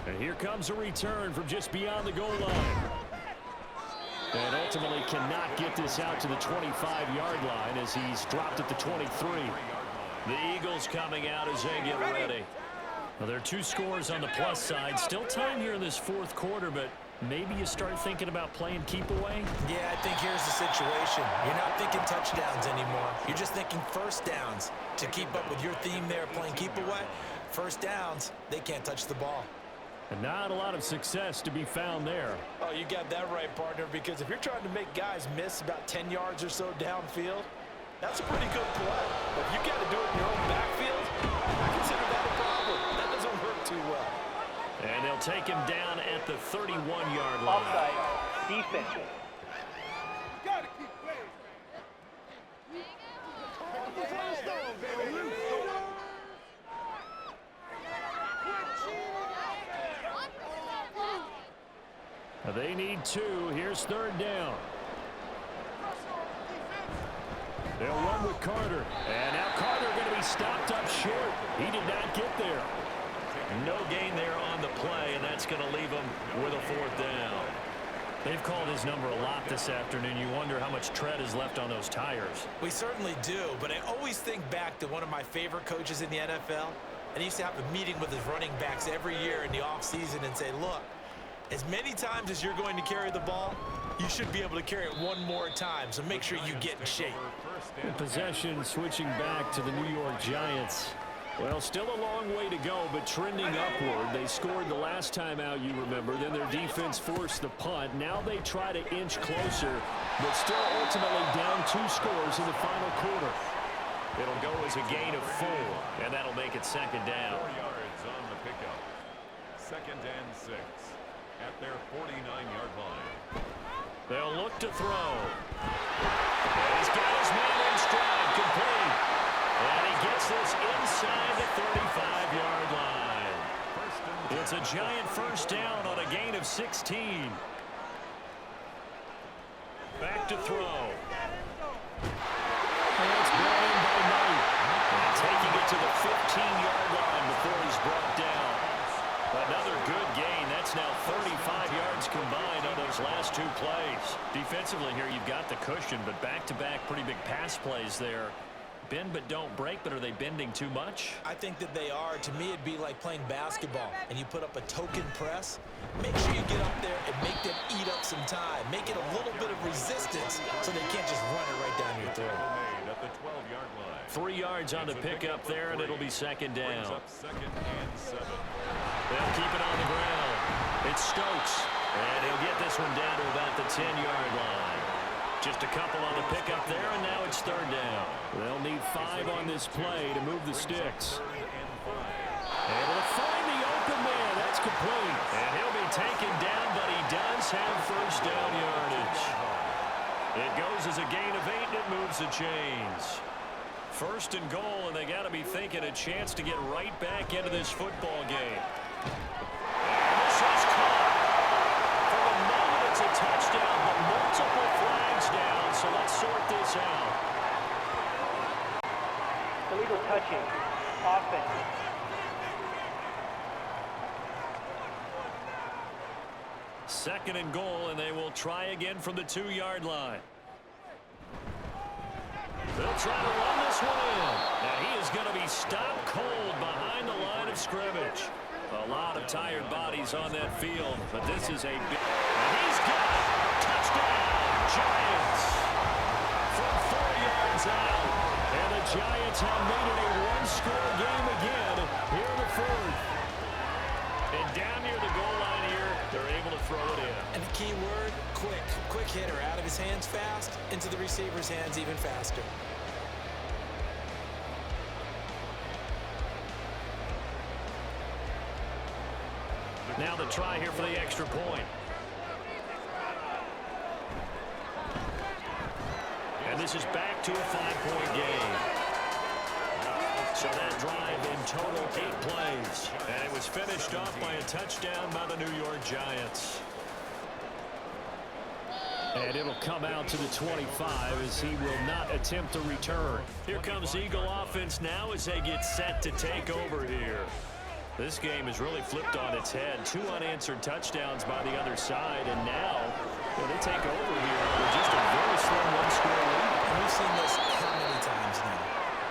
Speaker 4: And here comes a return from just beyond the goal line. And ultimately cannot get this out to the 25-yard line as he's dropped at the 23.
Speaker 2: The Eagles coming out as they get ready. Well, there are 2 scores on the plus side. Still time here in this fourth quarter, but maybe you start thinking about playing keep away?
Speaker 3: Yeah, I think here's the situation. You're not thinking touchdowns anymore. You're just thinking first downs. To keep up with your theme there, playing keep away, first downs, they can't touch the ball.
Speaker 4: And not a lot of success to be found there.
Speaker 3: Oh, you got that right, partner, because if you're trying to make guys miss about 10 yards or so downfield, that's a pretty good play. But if you got to do it in your own backfield, I consider that a problem. That doesn't work too well.
Speaker 2: And they'll take him down at the 31-yard line.
Speaker 6: Offside. Defense.
Speaker 4: They need 2. Here's third down. They'll run with Carter. And now Carter going to be stopped up short. He did not get there.
Speaker 2: No gain there on the play, and that's going to leave him with a 4th down. They've called his number a lot this afternoon. You wonder how much tread is left on those tires.
Speaker 3: We certainly do, but I always think back to one of my favorite coaches in the NFL, and he used to have a meeting with his running backs every year in the offseason and say, look, as many times as you're going to carry the ball, you should be able to carry it one more time, so make sure you get in shape.
Speaker 4: In possession switching back to the New York Giants. Well, still a long way to go, but trending upward. They scored the last time out, you remember. Then their defense forced the punt. Now they try to inch closer, but still ultimately down 2 scores in the final quarter.
Speaker 2: It'll go as a gain of 4, and that'll make it 2nd down.
Speaker 5: 4 yards on the pickup. 2nd and 6 at their 49-yard line.
Speaker 2: They'll look to throw. And he's got his man in stride, complete. And he gets this inside the 35-yard line. It's a Giant first down on a gain of 16. Back to throw.
Speaker 4: And it's brought in by Knight.
Speaker 2: And taking it to the 15-yard line before he's brought down. Another good gain. That's now 35 yards combined on those last 2 plays. Defensively here, you've got the cushion, but back-to-back pretty big pass plays there. Bend but don't break, but are they bending too much?
Speaker 3: I think that they are. To me, it'd be like playing basketball, and you put up a token press. Make sure you get up there and make them eat up some time. Make it a little bit of resistance so they can't just run it right down your throat.
Speaker 5: At the 12-yard line.
Speaker 2: 3 yards on the pickup there, and it'll be 2nd down.
Speaker 5: 2nd and 7.
Speaker 2: They'll keep it on the ground. It's Stokes, and he'll get this one down to about the 10-yard line. Just a couple on the pickup there, and now it's 3rd down.
Speaker 4: They'll need 5 on this play to move the sticks.
Speaker 2: Able to find the open man. That's complete. And he'll be taken down, but he does have first down yardage. It goes as a gain of 8, and it moves the chains. 1st and goal, and they got to be thinking a chance to get right back into this football game. And this is caught. For the moment, it's a touchdown, but multiple flags down, so let's sort this out.
Speaker 6: Illegal touching. Offense.
Speaker 2: Second and goal, and they will try again from the 2-yard line. They'll try to run this one in. Now he is going to be stopped cold behind the line of scrimmage. A lot of tired bodies on that field, but this is a big... And he's got it! Touchdown, Giants! From 4 yards out. And the Giants have made it a one-score game again here in the 4th. And down near the goal line here, they're able to throw it in.
Speaker 3: And the key word, quick. Quick hitter. Out of his hands fast, into the receiver's hands even faster.
Speaker 2: Now the try here for the extra point. And this is back to a 5-point game. So that drive in total 8 plays. And it was finished off by a touchdown by the New York Giants.
Speaker 4: And it'll come out to the 25 as he will not attempt to return.
Speaker 2: Here comes Eagle offense now as they get set to take over here. This game has really flipped on its head. 2 unanswered touchdowns by the other side, and now they take over here with just a very slim one-score lead.
Speaker 3: And we've seen this how many times now?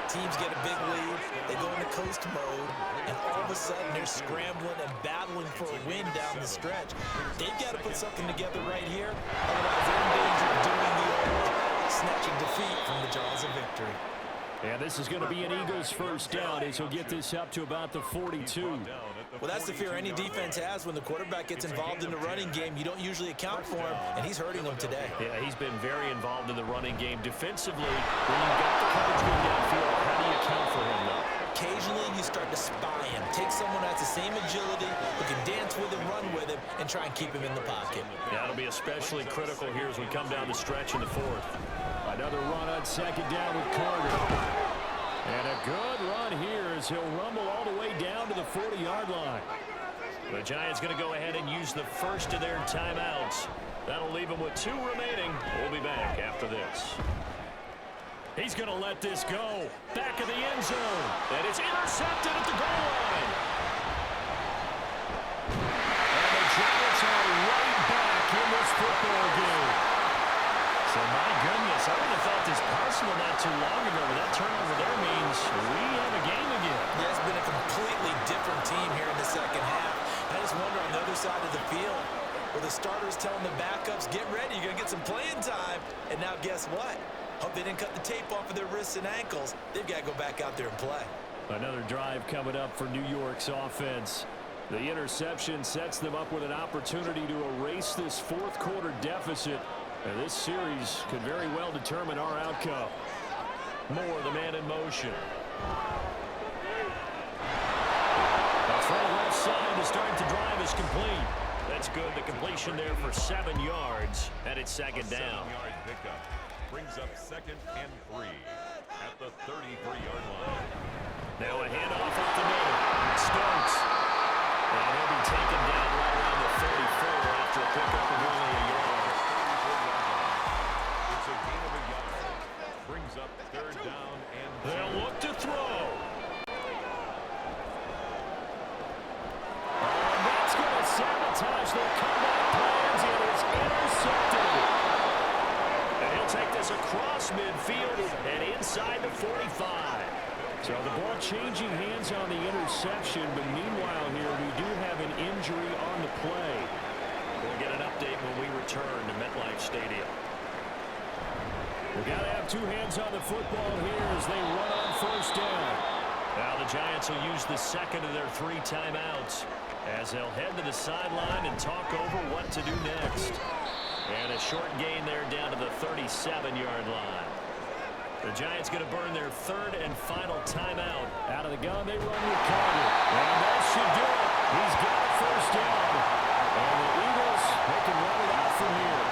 Speaker 3: Teams get a big lead, they go into coast mode, and all of a sudden they're scrambling and battling for a win down the stretch. They've got to put something together right here, otherwise they're in danger of doing the old snatching defeat from the jaws of victory.
Speaker 4: And this is going to be an Eagles first down as he'll get this up to about the 42.
Speaker 3: Well, that's the fear any defense has when the quarterback gets involved in the running game. You don't usually account for him, and he's hurting them today.
Speaker 2: Yeah, he's been very involved in the running game. Defensively, when you've got the coverage going downfield, how do you account for him, though?
Speaker 3: Occasionally, you start to spy him. Take someone who has the same agility, who can dance with him, run with him, and try and keep him in the pocket.
Speaker 2: Yeah, it'll be especially critical here as we come down the stretch in the 4th.
Speaker 4: Another run on second down with Carter. And a good run here as he'll rumble all the way down to the 40-yard line.
Speaker 2: The Giants going to go ahead and use the first of their timeouts. That'll leave them with 2 remaining. We'll be back after this.
Speaker 4: He's going to let this go. Back of the end zone.
Speaker 2: And it's intercepted at the goal line.
Speaker 4: And the Giants are right back in this football game.
Speaker 2: So, my goodness, I would have thought this possible not too long ago, but that turnover there means we have a game again.
Speaker 3: Yeah, it's been a completely different team here in the second half. I just wonder on the other side of the field, where the starters telling the backups, get ready, you're going to get some playing time. And now guess what? Hope they didn't cut the tape off of their wrists and ankles. They've got to go back out there and play.
Speaker 4: Another drive coming up for New York's offense. The interception sets them up with an opportunity to erase this 4th quarter deficit. And this series could very well determine our outcome.
Speaker 2: Moore, the man in motion.
Speaker 4: That's right, left side to start the drive is complete.
Speaker 2: That's good. The completion there for 7 yards, and it's second down.
Speaker 5: 7-yard pickup brings up 2nd and 3 at the 33-yard line.
Speaker 2: Now a handoff up the middle. Stokes. And he'll be taken down right around the 34 after a pickup of only a yard.
Speaker 5: It's a gain of a yard. Brings up 3rd down and 2.
Speaker 2: They'll look to throw.
Speaker 4: And that's going to sabotage their comeback plans, and it's intercepted.
Speaker 2: And he'll take this across midfield and inside the 45.
Speaker 4: So the ball changing hands on the interception, but meanwhile here we do have an injury on the play.
Speaker 2: We'll get an update when we return to MetLife Stadium.
Speaker 4: We've got to have 2 hands on the football here as they run on first down.
Speaker 2: Now the Giants will use the second of their 3 timeouts as they'll head to the sideline and talk over what to do next. And a short gain there down to the 37-yard line. The Giants going to burn their 3rd and final timeout.
Speaker 4: Out of the gun, they run with Carter. And that should do it. He's got a first down. And the Eagles, they can run it out from here.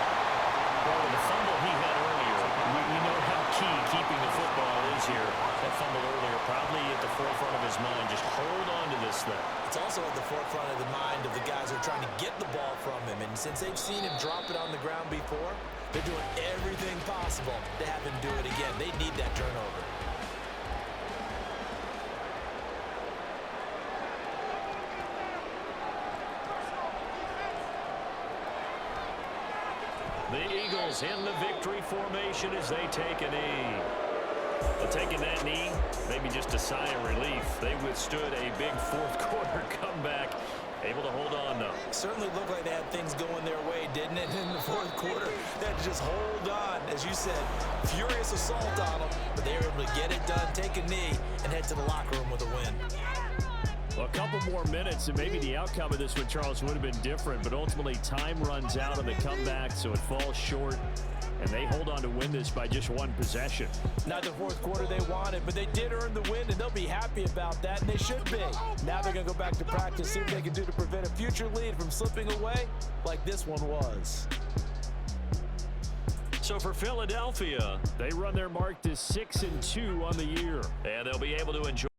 Speaker 2: Well, with the fumble he had earlier, we know how key keeping the football is here. That fumble earlier probably at the forefront of his mind. Just hold on to this thing.
Speaker 3: It's also at the forefront of the mind of the guys who are trying to get the ball from him. And since they've seen him drop it on the ground before, they're doing everything possible to have him do it again. They need that turnover.
Speaker 2: The Eagles in the victory formation as they take a knee. Well, taking that knee, maybe just a sigh of relief. They withstood a big 4th quarter comeback. Able to hold on, though.
Speaker 3: Certainly looked like they had things going their way, didn't it, in the 4th quarter? They had to just hold on. As you said, furious assault on them, but they were able to get it done, take a knee, and head to the locker room with a win.
Speaker 4: Well, a couple more minutes, and maybe the outcome of this one, Charles, would have been different, but ultimately time runs out on the comeback, so it falls short, and they hold on to win this by just 1 possession.
Speaker 3: Not the 4th quarter they wanted, but they did earn the win, and they'll be happy about that, and they should be. Now they're going to go back to practice, see what they can do to prevent a future lead from slipping away like this one was.
Speaker 2: So for Philadelphia,
Speaker 4: they run their mark to 6-2 on the year.
Speaker 2: And they'll be able to enjoy